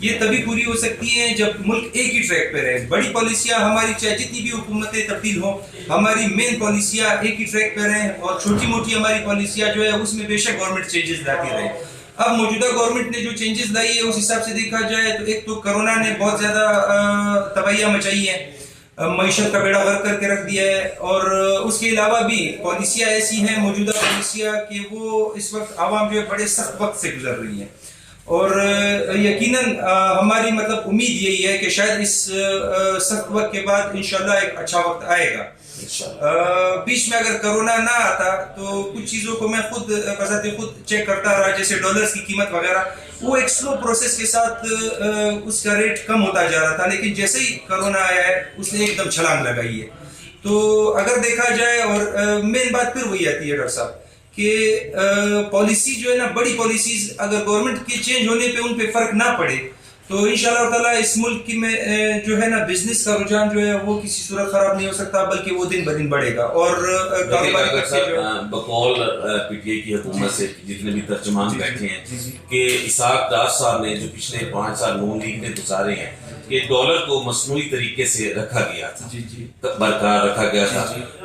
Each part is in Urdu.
یہ تبھی پوری ہو سکتی ہیں جب ملک ایک ہی ٹریک پہ رہے. بڑی پالیسیاں ہماری چاہے جتنی بھی حکومتیں تبدیل ہوں, ہماری مین پالیسیاں ایک ہی ٹریک پہ رہیں, اور چھوٹی موٹی ہماری پالیسیاں جو ہے اس میں بے شک گورنمنٹ چینجز لاتی رہے. اب موجودہ گورنمنٹ نے جو چینجز لائی ہے اس حساب سے دیکھا جائے تو ایک تو کرونا نے بہت زیادہ تباہیاں مچائی ہیں, معیشت کا بیڑا غرق کر کے رکھ دیا ہے, اور اس کے علاوہ بھی پالیسیاں ایسی ہیں موجودہ پالیسیاں کہ وہ اس وقت عوام جو ہے بڑے سخت وقت سے گزر رہی ہیں, اور یقیناً ہماری مطلب امید یہی ہے کہ شاید اس سخت وقت کے بعد انشاءاللہ ایک اچھا وقت آئے گا. بیچ میں اگر کرونا نہ آتا تو کچھ چیزوں کو میں خود بذات خود چیک کرتا رہا, جیسے ڈالرز کی قیمت وغیرہ, وہ ایک سلو پروسیس کے ساتھ اس کا ریٹ کم ہوتا جا رہا تھا, لیکن جیسے ہی کرونا آیا ہے اس نے ایک دم چھلانگ لگائی ہے. تو اگر دیکھا جائے, اور مین بات پھر وہی آتی ہے ڈاکٹر صاحب کہ پالیسی جو ہے نا, بڑی پالیسیز اگر گورنمنٹ کے چینج ہونے پہ ان پہ فرق نہ پڑے تو انشاءاللہ تعالیٰ اس ملک کی میں جو ہے نا بزنس کا رجحان جو ہے وہ کسی صورت خراب نہیں ہو سکتا, بلکہ وہ دن بدن بڑھے گا. اور بقول پی ٹی آئی کی حکومت سے جتنے بھی ترجمان بیٹھے ہیں کہ اسحاق ڈار صاحب نے جو پچھلے 5 سال نون لیگ نے گزارے ہیں کہ ڈالر کو مصنوعی طریقے سے رکھا گیا تھا, برقرار رکھا گیا تھا,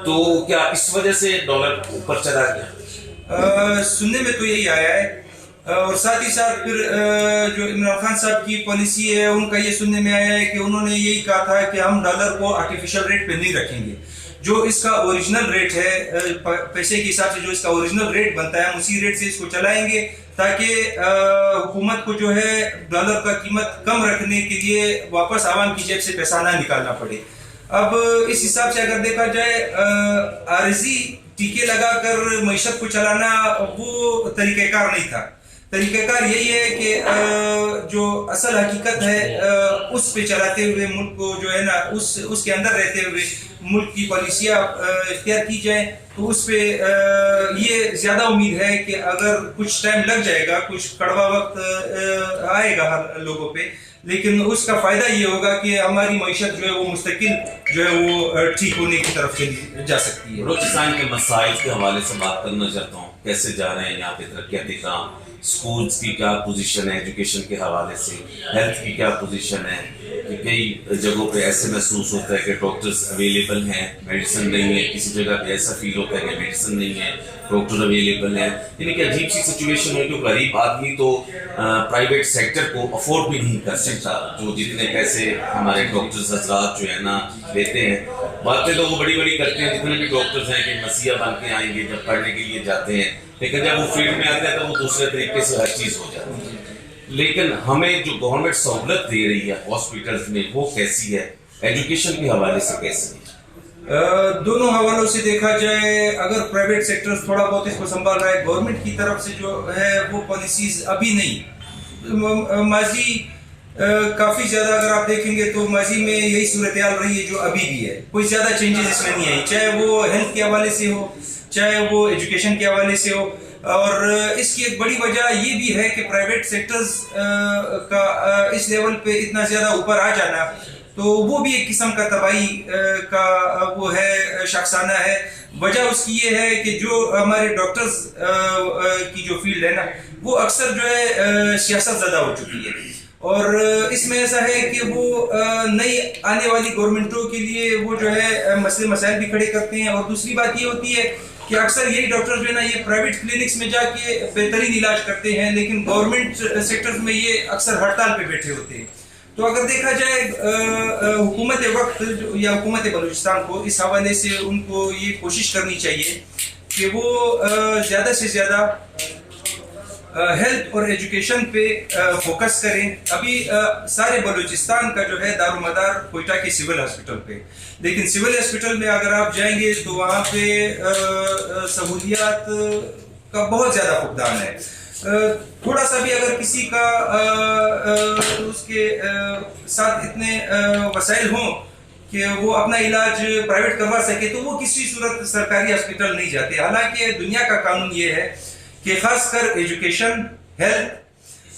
تو کیا اس وجہ سے ڈالر اوپر چلا گیا؟ سننے میں تو یہی آیا ہے, اور ساتھ ہی ساتھ پھر جو عمران خان صاحب کی پالیسی ہے ان کا یہ سننے میں آیا ہے کہ انہوں نے یہی کہا تھا کہ ہم ڈالر کو آرٹیفیشل ریٹ پہ نہیں رکھیں گے, جو اس کا اوریجنل ریٹ ہے پیسے کے حساب سے جو اس کا اوریجنل ریٹ بنتا ہے ہم اسی ریٹ سے اس کو چلائیں گے, تاکہ حکومت کو جو ہے ڈالر کا قیمت کم رکھنے کے لیے واپس عوام کی جیب سے پیسہ نہ نکالنا پڑے. اب اس حساب سے اگر دیکھا جائے عارضی ٹیکے لگا کر معیشت کو چلانا وہ طریقہ کار نہیں تھا. طریقہ کار یہی ہے کہ جو اصل حقیقت ہے اس پہ چلاتے ہوئے ملک کو جو ہے نا اس کے اندر رہتے ہوئے ملک کی پالیسیاں اختیار کی جائیں, تو اس پہ یہ زیادہ امید ہے کہ اگر کچھ ٹائم لگ جائے گا, کچھ کڑوا وقت آئے گا ہر لوگوں پہ, لیکن اس کا فائدہ یہ ہوگا کہ ہماری معیشت جو ہے وہ مستقل جو ہے وہ ٹھیک ہونے کی طرف چلی جا سکتی ہے. بلوچستان کے مسائل کے حوالے سے بات کرنا چاہتا ہوں, کیسے جا رہے ہیں یہاں پہ ترقیاتی کام, اسکولس کی کیا پوزیشن ہے ایجوکیشن کے حوالے سے, ہیلتھ کی کیا پوزیشن ہے, کہ کئی جگہوں پہ ایسے محسوس ہوتا ہے کہ ڈاکٹرز اویلیبل ہیں, میڈیسن نہیں ہے, کسی جگہ پہ ایسا فیل ہوتا ہے کہ میڈیسن نہیں ہے, ڈاکٹر اویلیبل ہیں, یعنی کہ عجیب سی سچویشن ہے. جو غریب آدمی تو پرائیویٹ سیکٹر کو افورڈ بھی نہیں کر سکتا, جو جتنے پیسے ہمارے ڈاکٹرز حضرات جو ہے نا لیتے ہیں. باتیں تو وہ بڑی بڑی کرتے ہیں جتنے بھی ڈاکٹرز ہیں کہ مسیح بن کے آئیں گے جب پڑھنے کے لیے جاتے ہیں, لیکن جب وہ فیلڈ میں آتے ہیں تو وہ دوسرے طریقے سے ہر چیز ہو جاتی ہے. لیکن ہمیں جو گورنمنٹ سہولت دے رہی ہے ہاسپٹلز میں وہ کیسی ہے, ایجوکیشن کے حوالے سے کیسی ہے؟ دونوں حوالوں سے دیکھا جائے, اگر پرائیویٹ سیکٹر تھوڑا بہت اس کو سنبھال رہا ہے, گورنمنٹ کی طرف سے جو ہے وہ پالیسیز ابھی نہیں. ماضی کافی زیادہ اگر آپ دیکھیں گے تو ماضی میں یہی صورتحال رہی ہے جو ابھی بھی ہے, کوئی زیادہ چینجز اس میں نہیں آئی, چاہے وہ ہیلتھ کے حوالے سے ہو, چاہے وہ ایجوکیشن کے حوالے سے ہو. اور اس کی ایک بڑی وجہ یہ بھی ہے کہ پرائیویٹ سیکٹرز کا اس لیول پہ اتنا زیادہ اوپر آ جانا, تو وہ بھی ایک قسم کا تباہی کا وہ ہے, شاخسانہ ہے. وجہ اس کی یہ ہے کہ جو ہمارے ڈاکٹرز کی جو فیلڈ ہے نا وہ اکثر جو ہے سیاست زدہ ہو چکی ہے, اور اس میں ایسا ہے کہ وہ نئی آنے والی گورنمنٹوں کے لیے وہ جو ہے مسئلے مسائل بھی کھڑے کرتے ہیں. اور دوسری بات یہ ہوتی ہے کہ اکثر یہی ڈاکٹر جو ہے نا یہ پرائیویٹ کلینکس میں جا کے بہترین علاج کرتے ہیں, لیکن گورنمنٹ سیکٹرز میں یہ اکثر ہڑتال پہ بیٹھے ہوتے ہیں. تو اگر دیکھا جائے حکومت وقت یا حکومت بلوچستان کو اس حوالے سے ان کو یہ کوشش کرنی چاہیے کہ وہ زیادہ سے زیادہ ہیلتھ اور ایجوکیشن پہ فوکس کریں. ابھی سارے بلوچستان کا جو ہے دار و مدار کوئٹہ کے سول ہاسپٹل پہ, لیکن سول ہاسپٹل میں اگر آپ جائیں گے تو وہاں پہ سہولیات کا بہت زیادہ فقدان ہے. تھوڑا سا بھی اگر کسی کا اس کے ساتھ اتنے وسائل ہوں کہ وہ اپنا علاج پرائیویٹ کروا سکے تو وہ کسی صورت سرکاری ہاسپٹل نہیں جاتے. حالانکہ دنیا کا قانون یہ ہے کہ خاص کر ایجوکیشن, ہیلتھ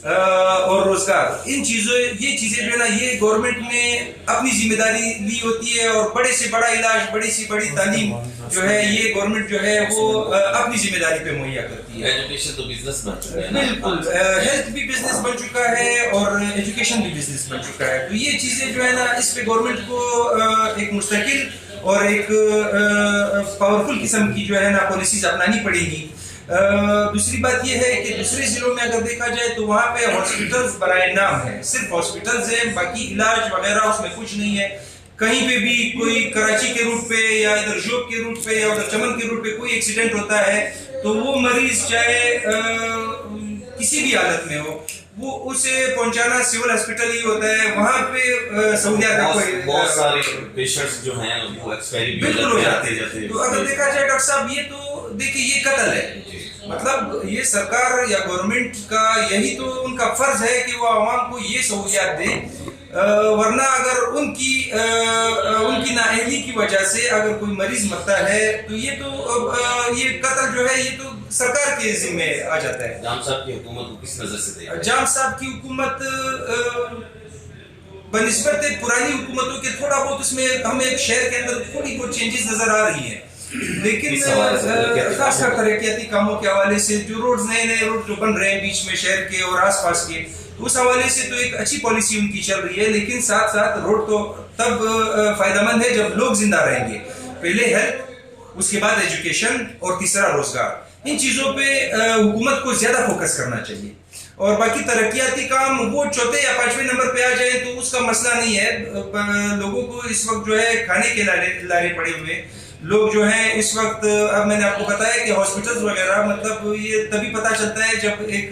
اور روزگار, یہ چیزیں جو ہے نا یہ گورنمنٹ نے اپنی ذمہ داری لی ہوتی ہے, اور بڑے سے بڑا علاج, بڑی سے بڑی تعلیم جو ہے یہ گورنمنٹ جو ہے وہ اپنی ذمہ داری پہ مہیا کرتی ہے. ایجوکیشن تو بزنس بن چکا ہے, بالکل, ہیلتھ بھی بزنس بن چکا ہے اور ایجوکیشن بھی بزنس بن چکا ہے. تو یہ چیزیں جو ہے نا اس پہ گورنمنٹ کو ایک مستقل اور ایک پاورفل قسم کی جو ہے نا پالیسیز اپنانی پڑے گی. دوسری بات یہ ہے کہ دوسرے ضلعوں میں اگر دیکھا جائے تو وہاں پہ ہاسپٹلز برائے نام ہیں, صرف ہاسپٹلز ہیں, باقی علاج وغیرہ اس میں کچھ نہیں ہے. کہیں پہ بھی کوئی کراچی کے روٹ پہ یا ادھر جوب کے روٹ پہ یا ادھر چمن کے روٹ پہ کوئی ایکسیڈنٹ ہوتا ہے تو وہ مریض چاہے کسی بھی حالت میں ہو وہ اسے پہنچانا سول ہاسپٹل ہی ہوتا ہے. وہاں پہ سہولیات کا کوئی بہت سارے پیشنٹس جو ہیں وہ ایکسپائری بھی بالکل ہو جاتے جاتے ہیں. تو اگر دیکھا جائے ڈاکٹر صاحب یہ تو دیکھیے یہ قتل ہے. مطلب یہ سرکار یا گورنمنٹ کا یہی تو ان کا فرض ہے کہ وہ عوام کو یہ سہولیات دے, ورنہ اگر ان کی نااہلی کی وجہ سے اگر کوئی مریض مرتا ہے تو یہ قتل جو ہے یہ تو سرکار کے ذمہ آ جاتا ہے. جام صاحب کی حکومت کو کس نظر سے دیکھیں؟ جام صاحب کی حکومت بنسبت پرانی حکومتوں کے تھوڑا بہت اس میں ہمیں ایک شہر کے اندر تھوڑی بہت چینجز نظر آ رہی ہیں, لیکن خاص کر ترقیاتی کاموں کے حوالے سے جو نئے روڈ جو بن رہے ہیں بیچ میں شہر کے اور آس پاس کے, اس حوالے سے تو ایک اچھی پالیسی ان کی چل رہی ہے. لیکن ساتھ ساتھ روڈ تو تب فائدہ مند ہے جب لوگ زندہ رہیں گے. پہلے ہیلتھ, اس کے بعد ایجوکیشن اور تیسرا روزگار. ان چیزوں پہ حکومت کو زیادہ فوکس کرنا چاہیے. اور باقی ترقیاتی کام وہ چوتھے یا پانچویں نمبر پہ آ جائیں تو اس کا مسئلہ نہیں ہے. لوگوں کو اس وقت جو ہے کھانے کے لارے پڑے ہوئے لوگ جو ہیں اس وقت, اب میں نے آپ کو بتایا کہ ہاسپٹلز وغیرہ مطلب یہ تبھی پتہ چلتا ہے جب ایک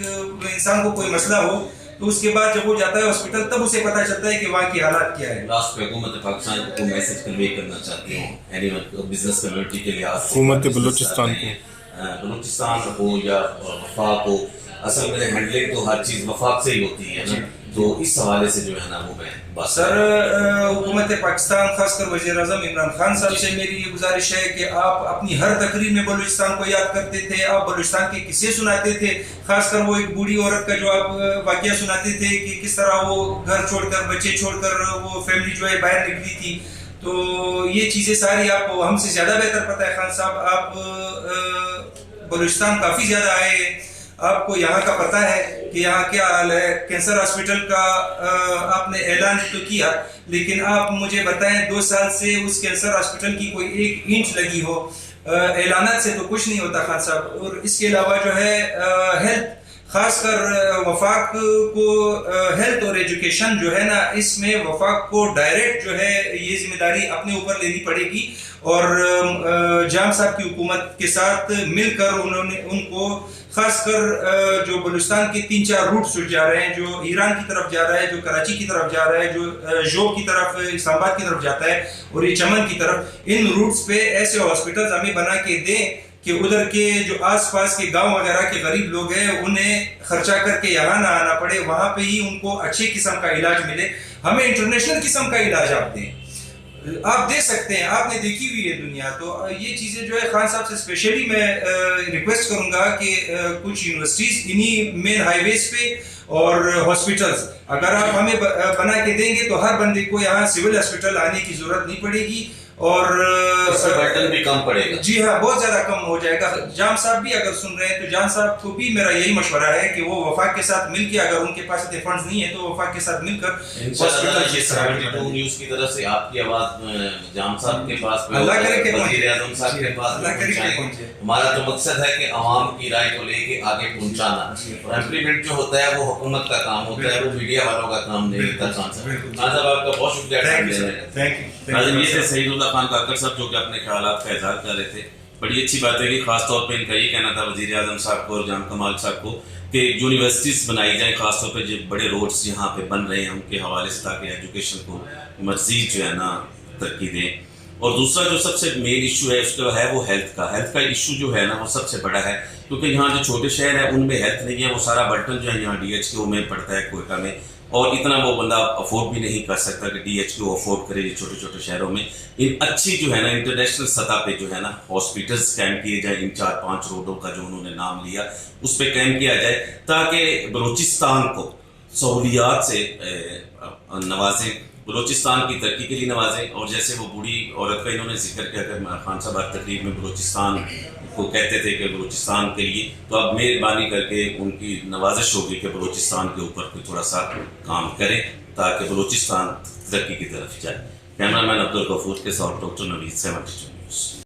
انسان کو کوئی مسئلہ ہو تو اس کے بعد جب وہ جاتا ہے ہاسپٹل تب اسے پتہ چلتا ہے کہ وہاں کی حالات کیا ہے. لاسٹ پہ حکومت پاکستان کو میسج کنوے کرنا چاہتی ہوں اینی ون بزنس کمیونٹی کے لحاظ سے, حکومت بلوچستان ہو یا وفاق ہو, اصل میں ہینڈلنگ تو ہر چیز وفاق سے ہی ہوتی ہے نا, تو اس حوالے سے جو ہے نا وہ میں بات سر حکومت پاکستان خاص کر وزیر اعظم عمران خان صاحب سے میری یہ گزارش ہے کہ آپ اپنی ہر تقریر میں بلوچستان کو یاد کرتے تھے, آپ بلوچستان کے قصے سناتے تھے, خاص کر وہ ایک بوڑھی عورت کا جو آپ واقعہ سناتے تھے کہ کس طرح وہ گھر چھوڑ کر بچے چھوڑ کر وہ فیملی جو ہے باہر نکلی تھی. تو یہ چیزیں ساری آپ کو ہم سے زیادہ بہتر پتہ ہے. خان صاحب آپ بلوچستان کافی زیادہ آئے ہیں, آپ کو یہاں کا پتہ ہے کہ یہاں کیا حال ہے. کینسر ہاسپٹل کا آپ نے اعلان تو کیا, لیکن آپ مجھے بتائیں 2 سال سے اس کینسر ہاسپٹل کی کوئی 1 اینٹ لگی ہو. اعلانات سے تو کچھ نہیں ہوتا خان صاحب. اور اس کے علاوہ جو ہے ہیلتھ, خاص کر وفاق کو ہیلتھ اور ایجوکیشن جو ہے نا اس میں وفاق کو ڈائریکٹ جو ہے یہ ذمہ داری اپنے اوپر لینی پڑے گی. اور جام صاحب کی حکومت کے ساتھ مل کر انہوں نے ان کو خاص کر جو بلوچستان کے 3-4 روٹس جا رہے ہیں, جو ایران کی طرف جا رہا ہے, جو کراچی کی طرف جا رہا ہے, جو جوب کی طرف اسلام آباد کی طرف جاتا ہے اور یہ چمن کی طرف, ان روٹس پہ ایسے ہاسپٹلز ہمیں بنا کے دیں کہ ادھر کے جو آس پاس کے گاؤں وغیرہ کے غریب لوگ ہیں انہیں خرچہ کر کے یہاں نہ آنا پڑے, وہاں پہ ہی ان کو اچھے قسم کا علاج ملے. ہمیں انٹرنیشنل قسم کا علاج آپ دیں, آپ دے سکتے ہیں, آپ نے دیکھی ہوئی ہے دنیا. تو یہ چیزیں جو ہے خان صاحب سے اسپیشلی میں ریکویسٹ کروں گا کہ کچھ یونیورسٹیز انہی مین ہائی ویز پہ اور ہاسپٹلز اگر آپ ہمیں بنا کے دیں گے تو ہر بندے کو یہاں سول ہاسپٹل آنے کی ضرورت نہیں پڑے گی اور برڈن بھی کم پڑے گا. جی ہاں, بہت زیادہ کم ہو جائے گا. جام صاحب بھی اگر سن رہے ہیں تو جام صاحب کو بھی میرا یہی مشورہ ہے کہ وہ وفاق کے ساتھ مل کے, اگر ان کے پاس اتنے فنڈز نہیں ہیں تو وفاق کے ساتھ مل کر انشاءاللہ یہ 72 نیوز کی طرف سے آپ کی آواز جام صاحب کے پاس, اللہ کرے کہ وزیر اعظم صاحب کے پاس پہنچائیں. ہمارا تو مقصد ہے کہ عوام کی رائے کو لے کے آگے پہنچانا, اور امپلیمنٹ جو ہوتا ہے وہ حکومت کا کام ہوتا ہے, وہ میڈیا والوں کا کام نہیں ہوتا. خان صاحب آپ کا بہت شکریہ. یہ تھے سعید اللہ خان کاکڑ صاحب جو کہ اپنے خیالات کا اظہار کر رہے تھے. بڑی اچھی بات ہے کہ خاص طور پہ ان کا یہ کہنا تھا وزیر اعظم صاحب کو اور جام کمال صاحب کو کہ یونیورسٹیز بنائی جائیں, خاص طور پہ جو بڑے روڈس یہاں پہ بن رہے ہیں ان کے حوالے سے, تاکہ ایجوکیشن کو مزید جو ہے نا ترقی دیں. اور دوسرا جو سب سے مین ایشو ہے اس کا ہے وہ ہیلتھ کا ایشو جو ہے نا وہ سب سے بڑا ہے, کیونکہ یہاں جو چھوٹے شہر ہیں ان میں ہیلتھ نہیں ہے. وہ سارا برٹن جو ہے یہاں DHQ میں پڑتا ہے کوئٹہ میں, اور اتنا وہ بندہ افورڈ بھی نہیں کر سکتا کہ DHQ افورڈ کرے. یہ چھوٹے چھوٹے شہروں میں ان اچھی جو ہے نا انٹرنیشنل سطح پہ جو ہے نا ہاسپٹلس قائم کیے جائیں. ان 4-5 روڈوں کا جو انہوں نے نام لیا اس پہ قائم کیا جائے, تاکہ بلوچستان کو سہولیات سے نوازیں, بلوچستان کی ترقی کے لیے نوازیں. اور جیسے وہ بوڑھی عورت کا انہوں نے ذکر کیا کہ خان صاحب تقریب میں بلوچستان کو کہتے تھے کہ بلوچستان کے لیے، تو اب مہربانی کر کے ان کی نوازش ہوگی کہ بلوچستان کے اوپر کوئی تھوڑا سا کام کریں تاکہ بلوچستان ترقی کی طرف جائے۔ کیمرہ مین عبدالغفور کے ساتھ ڈاکٹر نوید 72 نیوز۔